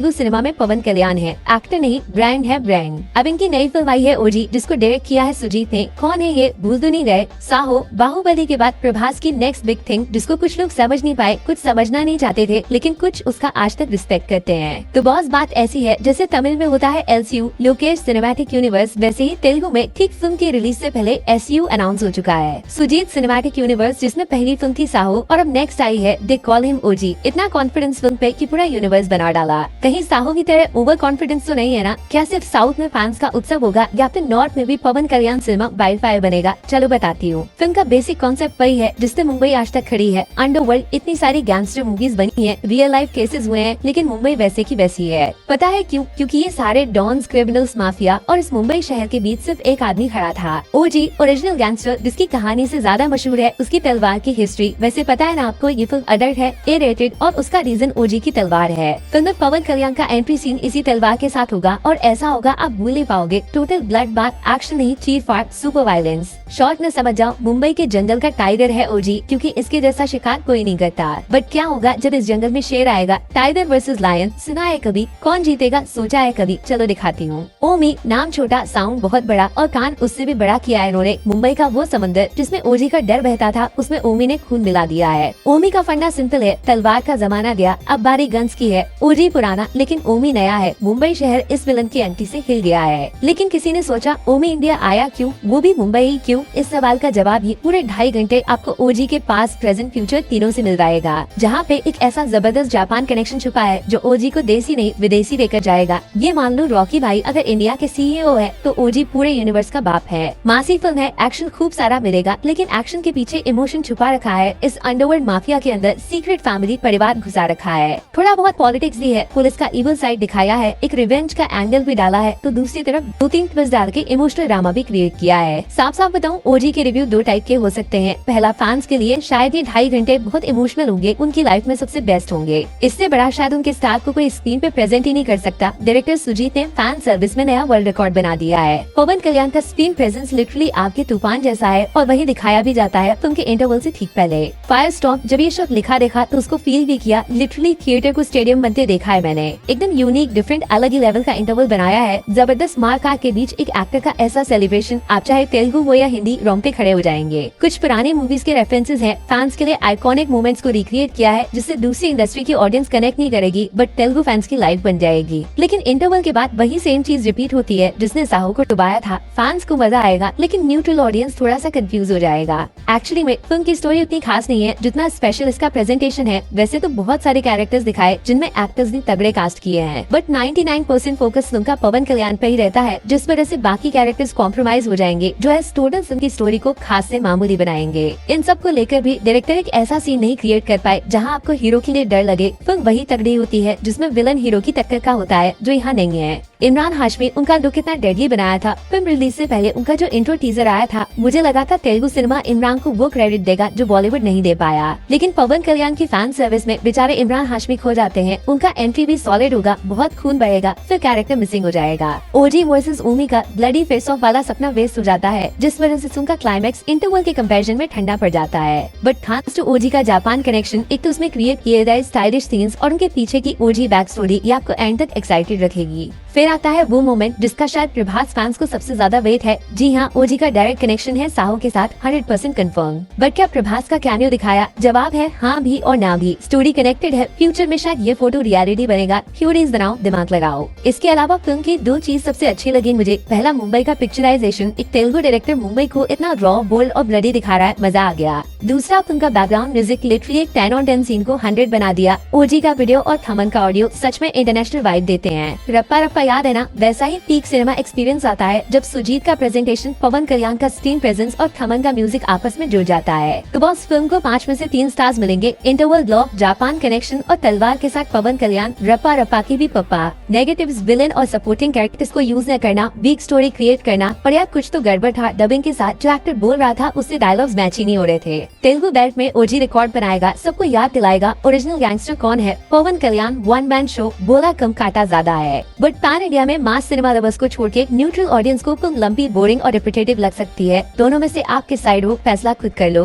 Telugu cinema में पवन कल्याण है, actor नहीं ब्रांड है ब्रांड। अब इनकी नई फिल्म आई है ओजी, जिसको डायरेक्ट किया है सुजीत ने। कौन है ये, भूल तो नहीं गए? साहो, बाहुबली के बाद प्रभास की नेक्स्ट बिग थिंग, जिसको कुछ लोग समझ नहीं पाए, कुछ समझना नहीं चाहते थे, लेकिन कुछ उसका आज तक रिस्पेक्ट करते हैं। तो बॉस बात ऐसी है जैसे तमिल में होता है LCU लोकेश सिनेमैटिक यूनिवर्स, वैसे ही तेलुगु में ठीक फिल्म की रिलीज से पहले SU अनाउंस हो चुका है। सुजीत सिनेमैटिक यूनिवर्स, जिसमें पहली फिल्म थी साहो और अब नेक्स्ट आई है दे कॉल हिम ओजी। इतना कॉन्फिडेंस फिल्म पे कि पूरा यूनिवर्स बना डाला। कहीं साहो की तरह ओवर कॉन्फिडेंस तो नहीं है ना? क्या सिर्फ साउथ में फैंस का उत्सव होगा या फिर नॉर्थ में भी पवन कल्याण सिनेमा वाइल्ड फायर बनेगा? चलो बताती हूँ। फिल्म का बेसिक कॉन्सेप्ट वही है जिससे मुंबई आज तक खड़ी है। अंडरवर्ल्ड इतनी सारी गैंगस्टर मूवीज बनी है, रियल लाइफ केसेस हुए हैं, लेकिन मुंबई वैसे की वैसी है। पता है क्यों? क्योंकि ये सारे डॉन्स, क्रिमिनल्स, माफिया और इस मुंबई शहर के बीच सिर्फ एक आदमी खड़ा था, ओजी ओरिजिनल गैंगस्टर, जिसकी कहानी से ज्यादा मशहूर है उसकी तलवार की हिस्ट्री। वैसे पता है ना आपको, ये फिल्म अडल्ट है, A-rated, और उसका रीजन ओजी की तलवार है। फिल्म में पवन कल्याण का एंट्री सीन इसी तलवार के साथ होगा और ऐसा होगा आप भूल नहीं पाओगे। टोटल ब्लड बाथ, एक्शन नहीं, चीर फाड़, सुपर वायलेंस। शॉर्ट में समझ जाओ, मुंबई के जंगल का टाइगर है ओजी, क्योंकि इसके जैसा शिकार कोई नहीं करता। बट क्या होगा जब इस जंगल में शेर आएगा? टाइगर वर्सेस लायन, सुना है कभी? कौन जीतेगा सोचा है कभी? चलो दिखाती हूँ। ओमी, नाम छोटा, साउंड बहुत बड़ा और कान उससे भी बड़ा किया है इन्होंने। मुंबई का वो समंदर जिसमें ओजी का डर बहता था, उसमें ओमी ने खून मिला दिया है। ओमी का फंडा सिंपल है, तलवार का जमाना गया, अब बारी गन्स की है। ओजी पुराना लेकिन ओमी नया है। मुंबई शहर इस विलन की एंट्री से हिल गया है। लेकिन किसी ने सोचा ओमी इंडिया आया क्यों, वो भी मुंबई ही क्यों? इस सवाल का जवाब ही पूरे 2.5 घंटे आपको ओजी के पास, प्रेजेंट, फ्यूचर तीनों से मिल जाएगा, जहाँ पे एक ऐसा जबरदस्त जापान कनेक्शन छुपा है जो ओजी को देसी नहीं विदेशी लेकर जाएगा। ये मान लो रॉकी भाई अगर इंडिया के CEO है तो ओजी पूरे यूनिवर्स का बाप है। मासी फिल्म है, एक्शन खूब सारा मिलेगा, लेकिन एक्शन के पीछे इमोशन छुपा रखा है। इस अंडरवर्ल्ड माफिया के अंदर सीक्रेट फैमिली परिवार घुसा रखा है। थोड़ा बहुत पॉलिटिक्स भी है, पुलिस का इविल साइड दिखाया है, एक रिवेंज का एंगल भी डाला है, तो दूसरी तरफ 2-3 ट्विस्ट डाल के इमोशनल ड्रामा भी क्रिएट किया है। साफ साफ बताऊं, ओजी के रिव्यू 2 टाइप के हो सकते हैं। पहला, फैंस के लिए शायद ये 2.5 घंटे बहुत इमोशनल होंगे, उनकी लाइफ में सबसे बेस्ट होंगे। इससे बड़ा शायद उनके स्टार को कोई स्क्रीन पे प्रेजेंट ही नहीं कर सकता। डायरेक्टर सुजीत ने फैन सर्विस में नया वर्ल्ड रिकॉर्ड बना दिया है। पवन कल्याण का स्क्रीन प्रेजेंस लिटरली आपके तूफान जैसा है और वही दिखाया भी जाता है फिल्म के इंटरवल से ठीक पहले। फायर स्टॉर्म, जब ये शब्द लिखा देखा तो उसको फील भी किया। लिटरली थिएटर को स्टेडियम बनते देखा है मैंने। एकदम यूनिक, डिफरेंट, अलग ही लेवल का इंटरवल बनाया है। जबरदस्त मार काट के बीच एक एक्टर का ऐसा सेलिब्रेशन, आप चाहे तेलुगु हो या हिंदी, रोंगटे खड़े हो जाएंगे। कुछ पुरानी मूवीज के रेफरेंसेस हैं, फैंस के लिए आइकॉनिक मोमेंट्स को रिक्रिएट किया है, जिससे दूसरी इंडस्ट्री की ऑडियंस कनेक्ट नहीं करेगी, बट तेलुगु फैंस की लाइफ बन जाएगी। लेकिन इंटरवल के बाद वही सेम चीज रिपीट होती है जिसने साहो को डुबाया था। फैंस को मजा आएगा, लेकिन न्यूट्रल ऑडियंस थोड़ा सा कंफ्यूज हो जाएगा। एक्चुअली में फिल्म की स्टोरी उतनी खास नहीं है जितना स्पेशल इसका प्रेजेंटेशन है। वैसे तो बहुत सारे कैरेक्टर्स दिखाए जिनमें एक्टर्स ने तगड़े कास्ट किए हैं, बट 99% फोकस फिल्म का पवन कल्याण पे ही रहता है, जिस वजह से बाकी कैरेक्टर्स कॉम्प्रोमाइज हो जाएंगे, जो है टोटल फिल्म की स्टोरी को खास से मामूली बनाएंगे। इन सब को लेकर भी डायरेक्टर एक ऐसा सीन नहीं क्रिएट कर पाए जहां आपको हीरो के लिए डर लगे। फिल्म वही तगड़ी होती है जिसमें विलन हीरो की टक्कर का होता है, जो यहाँ नहीं है। इमरान हाशमी, उनका लुक कितना डेडली बनाया था। फिल्म रिलीज से पहले उनका जो इंट्रो टीजर आया था, मुझे लगा था तेलुगु सिनेमा इमरान को वो क्रेडिट देगा जो बॉलीवुड नहीं दे पाया। लेकिन पवन कल्याण की फैन सर्विस में बेचारे इमरान हाशमी खो जाते हैं। उनका एंट्री भी सॉलिड होगा, बहुत खून बहेगा, फिर कैरेक्टर मिसिंग हो जाएगा। ओजी वर्सेस ओमी का ब्लडी फेस ऑफ वाला सपना वेस्ट हो जाता है, जिस वजह से उनका क्लाइमैक्स इंटरवल के कंपैरिजन में ठंडा पड़ जाता है। बट थैंक्स टू ओजी का जापान कनेक्शन, एक तो उसमें क्रिएट किए गए स्टाइलिश सीन्स और उनके पीछे की ओजी बैक स्टोरी, ये आपको एंड तक एक्साइटेड रखेगी। फिर आता है वो मोमेंट जिसका शायद प्रभास फैंस को सबसे ज्यादा वेट है। जी हाँ, ओजी का डायरेक्ट कनेक्शन है साहो के साथ, 100% कंफर्म। बट क्या प्रभास का कैमियो दिखाया? जवाब है हाँ भी और ना भी। स्टोरी कनेक्टेड है, फ्यूचर में शायद ये फोटो रियलिटी बनेगा। थ्योरीज बनाओ, दिमाग लगाओ। इसके अलावा फिल्म की 2 चीज सबसे अच्छी लगी मुझे। पहला, मुंबई का पिक्चराइजेशन, एक तेलुगु डायरेक्टर मुंबई को इतना रॉ, बोल्ड और ब्लडी दिखा रहा है, मजा आ गया। दूसरा, फिल्म का बैकग्राउंड म्यूजिक लिटरली एक 10 on 10 सीन को 100 बना दिया। ओजी का वीडियो और थमन का ऑडियो सच में इंटरनेशनल वाइब देते हैं। रप्पा रप्पा याद है ना? वैसा ही पीक सिनेमा एक्सपीरियंस आता है जब सुजीत का प्रेजेंटेशन, पवन कल्याण का स्क्रीन प्रेजेंस और थमन का म्यूजिक आपस में जुड़ जाता है। तो बॉस फिल्म को 5 में से 3 स्टार्स मिलेंगे। इंटरवल ब्लॉक, जापान कनेक्शन और तलवार के साथ पवन कल्याण, रप्पा रप्पा की भी पप्पा। नेगेटिव्स, विलेन और सपोर्टिंग कैरेक्टर्स को यूज न करना, वीक स्टोरी क्रिएट करना, पर यार कुछ तो गड़बड़ था डबिंग के साथ। जो एक्टर बोल रहा था उससे डायलॉग्स मैच ही नहीं हो रहे थे। तेलुगु बेल्ट में ओजी रिकॉर्ड बनाएगा, सबको याद दिलाएगा ओरिजिनल गैंगस्टर कौन है। पवन कल्याण 1 मैन शो, बोला कम काटा ज्यादा है। बट पैन इंडिया में मास सिनेमा लवर्स को छोड़ के न्यूट्रल ऑडियंस को फिल्म लंबी, बोरिंग और रिपीटेटिव लग सकती है। दोनों में से आप किस साइड हो, फैसला खुद कर लो।